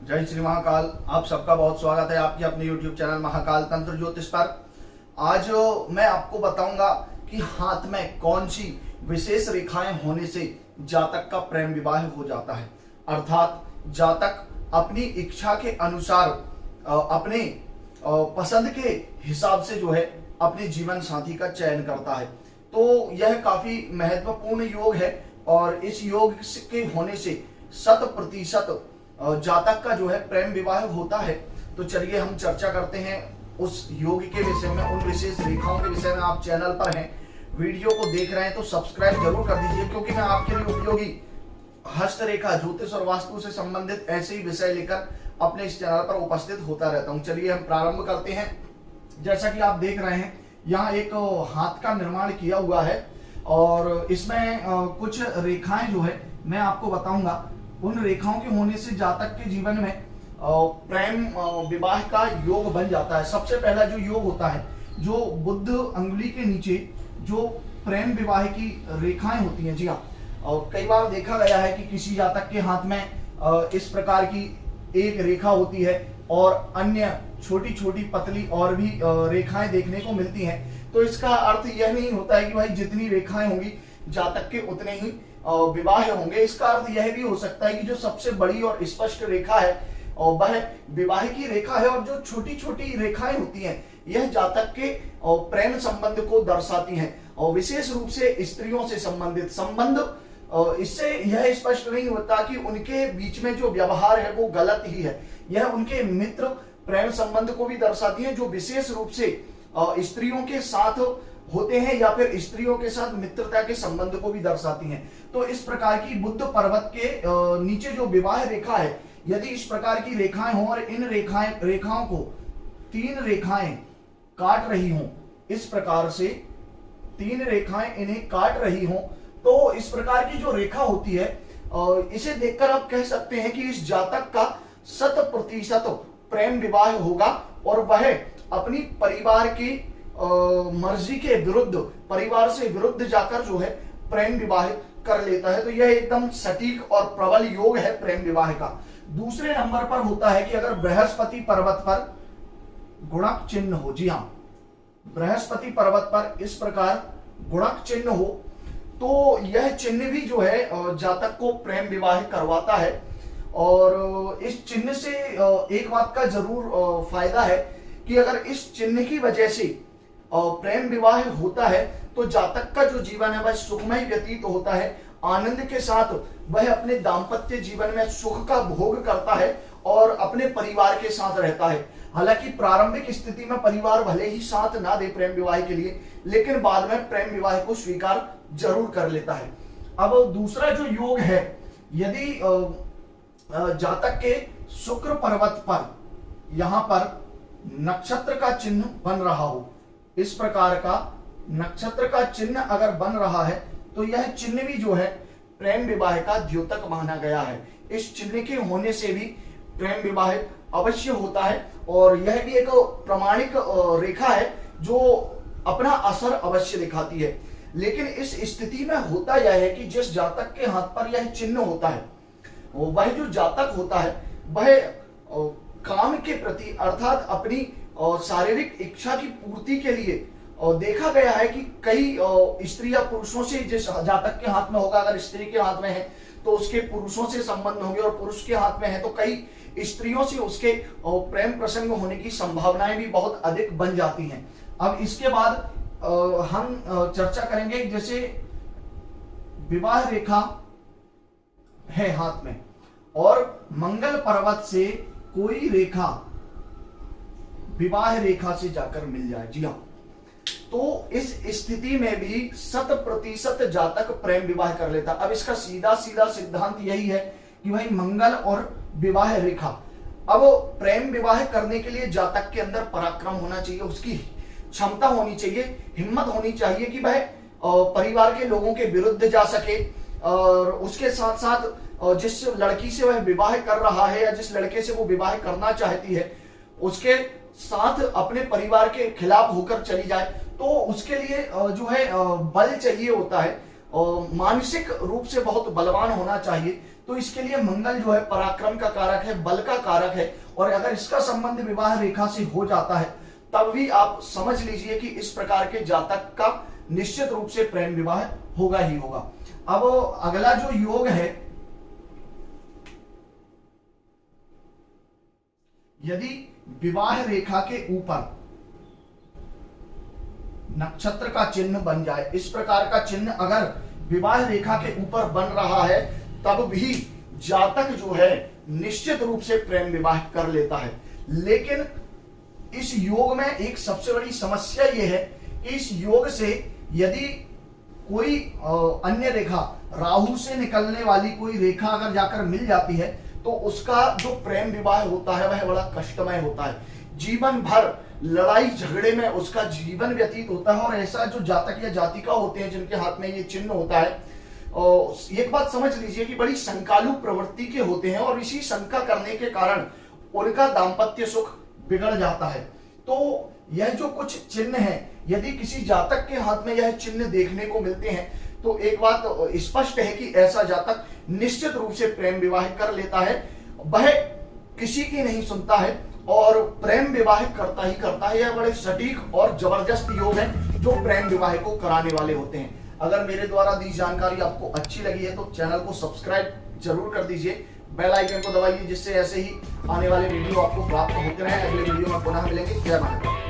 जय श्री महाकाल। आप सबका बहुत स्वागत है आपके अपने YouTube चैनल महाकाल तंत्र ज्योतिष पर। आज मैं आपको बताऊंगा कि हाथ में कौन सी विशेष रेखाएं होने से जातक का प्रेम विवाह हो जाता है, अर्थात जातक अपनी इच्छा के अनुसार अपने पसंद के हिसाब से जो है अपने जीवन साथी का चयन करता है। तो यह काफी महत्वपूर्ण योग है और इस योग के होने से 100% जातक का जो है प्रेम विवाह होता है। तो चलिए हम चर्चा करते हैं उस योग के विषय में, उन विशेष रेखाओं के विषय में। आप चैनल पर हैं, वीडियो को देख रहे हैं तो सब्सक्राइब जरूर कर दीजिए, क्योंकि मैं आपके लिए उपयोगी हस्तरेखा, ज्योतिष और वास्तु से संबंधित ऐसे ही विषय लेकर अपने इस चैनल पर उपस्थित होता रहता हूं। चलिए हम प्रारंभ करते हैं। जैसा कि आप देख रहे हैं, यहाँ एक हाथ का निर्माण किया हुआ है और इसमें कुछ रेखाएं जो है मैं आपको बताऊंगा। उन रेखाओं के होने से जातक के जीवन में प्रेम विवाह का योग बन जाता है। सबसे पहला जो योग होता है, जो बुद्ध अंगुली के नीचे जो प्रेम विवाह की रेखाएं होती हैं, जी हाँ, और कई बार देखा गया है कि किसी जातक के हाथ में इस प्रकार की एक रेखा होती है और अन्य छोटी छोटी पतली और भी रेखाएं देखने को मिलती हैं। तो इसका अर्थ यह नहीं होता है कि भाई जितनी रेखाएं होंगी जातक के उतने ही विवाह होंगे। इसका अर्थ यह भी हो सकता है कि जो सबसे बड़ी और स्पष्ट रेखा है और वह विवाह की रेखा है, और जो छोटी छोटी रेखाएं होती हैं यह जातक के प्रेम संबंध को दर्शाती हैं और विशेष रूप से स्त्रियों से संबंधित संबंध। इससे यह स्पष्ट नहीं होता कि उनके बीच में जो व्यवहार है वो गलत ही है। यह उनके मित्र प्रेम संबंध को भी दर्शाती है, जो विशेष रूप से स्त्रियों के साथ होते हैं या फिर स्त्रियों के साथ मित्रता के संबंध को भी दर्शाती हैं। तो इस प्रकार की बुद्ध पर्वत के नीचे जो विवाह रेखा है, यदि इस प्रकार की रेखाएं हों और इन रेखाओं को 3 रेखाएं काट रही हों, इस प्रकार से 3 रेखाएं इन्हें काट रही हों, तो इस प्रकार की जो रेखा होती है इसे देखकर आप कह सकते हैं कि इस जातक का 100% प्रेम विवाह होगा और वह अपनी परिवार की मर्जी के विरुद्ध, परिवार से विरुद्ध जाकर जो है प्रेम विवाह कर लेता है। तो यह एकदम सटीक और प्रबल योग है प्रेम विवाह का। दूसरे नंबर पर होता है कि अगर बृहस्पति पर्वत पर गुणक चिन्ह हो, जी हाँ, बृहस्पति पर्वत पर इस प्रकार गुणक चिन्ह हो, तो यह चिन्ह भी जो है जातक को प्रेम विवाह करवाता है। और इस चिन्ह से एक बात का जरूर फायदा है कि अगर इस चिन्ह की वजह से प्रेम विवाह होता है तो जातक का जो जीवन है वह सुखमय व्यतीत होता है। आनंद के साथ वह अपने दाम्पत्य जीवन में सुख का भोग करता है और अपने परिवार के साथ रहता है। हालांकि प्रारंभिक स्थिति में परिवार भले ही साथ ना दे प्रेम विवाह के लिए, लेकिन बाद में प्रेम विवाह को स्वीकार जरूर कर लेता है। अब दूसरा जो योग है, यदि जातक के शुक्र पर्वत पर यहां पर नक्षत्र का चिन्ह बन रहा हो, इस प्रकार का नक्षत्र का चिन्ह अगर बन रहा है तो यह चिन्ह भी जो है प्रेम विवाह का द्योतक माना गया है। इस चिन्ह के होने से भी प्रेम विवाह अवश्य होता है और यह भी एक प्रामाणिक रेखा है जो अपना असर अवश्य दिखाती है। लेकिन इस स्थिति में होता यह है कि जिस जातक के हाथ पर यह चिन्ह होता है, वह जो जातक होता है वह काम के प्रति, अर्थात अपनी शारीरिक इच्छा की पूर्ति के लिए, और देखा गया है कि कई स्त्री या पुरुषों से, जिस जातक के हाथ में होगा, अगर स्त्री के हाथ में है तो उसके पुरुषों से संबंध होंगे और पुरुष के हाथ में है तो कई स्त्रियों से उसके प्रेम प्रसंग होने की संभावनाएं भी बहुत अधिक बन जाती हैं। अब इसके बाद हम चर्चा करेंगे, जैसे विवाह रेखा है हाथ में और मंगल पर्वत से कोई रेखा विवाह रेखा से जाकर मिल जाए, जी हाँ, तो इस स्थिति में भी 100% जातक प्रेम विवाह कर लेता। अब इसका सीधा सीधा सिद्धांत यही है कि भाई मंगल और विवाह रेखा, अब प्रेम विवाह करने के लिए जातक के अंदर पराक्रम होना चाहिए, उसकी क्षमता होनी चाहिए, हिम्मत होनी चाहिए कि वह परिवार के लोगों के विरुद्ध जा सके और उसके साथ साथ जिस लड़की से वह विवाह कर रहा है या जिस लड़के से वो विवाह करना चाहती है उसके साथ अपने परिवार के खिलाफ होकर चली जाए। तो उसके लिए जो है बल चाहिए होता है, मानसिक रूप से बहुत बलवान होना चाहिए तो इसके लिए मंगल जो है पराक्रम का कारक है, बल का कारक है, और अगर इसका संबंध विवाह रेखा से हो जाता है तब भी आप समझ लीजिए कि इस प्रकार के जातक का निश्चित रूप से प्रेम विवाह होगा ही होगा। अब अगला जो योग है, यदि विवाह रेखा के ऊपर नक्षत्र का चिन्ह बन जाए, इस प्रकार का चिन्ह अगर विवाह रेखा के ऊपर बन रहा है तब भी जातक जो है निश्चित रूप से प्रेम विवाह कर लेता है। लेकिन इस योग में एक सबसे बड़ी समस्या यह है कि इस योग से यदि कोई अन्य रेखा, राहु से निकलने वाली कोई रेखा अगर जाकर मिल जाती है तो उसका जो प्रेम विवाह होता है वह बड़ा कष्टमय होता है। जीवन भर लड़ाई झगड़े में उसका जीवन व्यतीत होता है। और ऐसा जो जातक या जातिका होते हैं जिनके हाथ में ये चिन्ह होता है, एक बात समझ लीजिए कि बड़ी शंकालु प्रवृत्ति के होते हैं और इसी शंका करने के कारण उनका दाम्पत्य सुख बिगड़ जाता है। तो यह जो कुछ चिन्ह है, यदि किसी जातक के हाथ में यह चिन्ह देखने को मिलते हैं तो एक बात स्पष्ट है कि ऐसा जातक निश्चित रूप से प्रेम विवाह कर लेता है। वह किसी की नहीं सुनता है और प्रेम विवाह करता ही करता है। यह बड़े सटीक और जबरदस्त योग है जो प्रेम विवाह को कराने वाले होते हैं। अगर मेरे द्वारा दी जानकारी आपको अच्छी लगी है तो चैनल को सब्सक्राइब जरूर कर दीजिए, बेल आइकन को दबाइए, जिससे ऐसे ही आने वाले वीडियो आपको प्राप्त होते रहे। अगले वीडियो में पुनः मिलेंगे। जय महाकाल।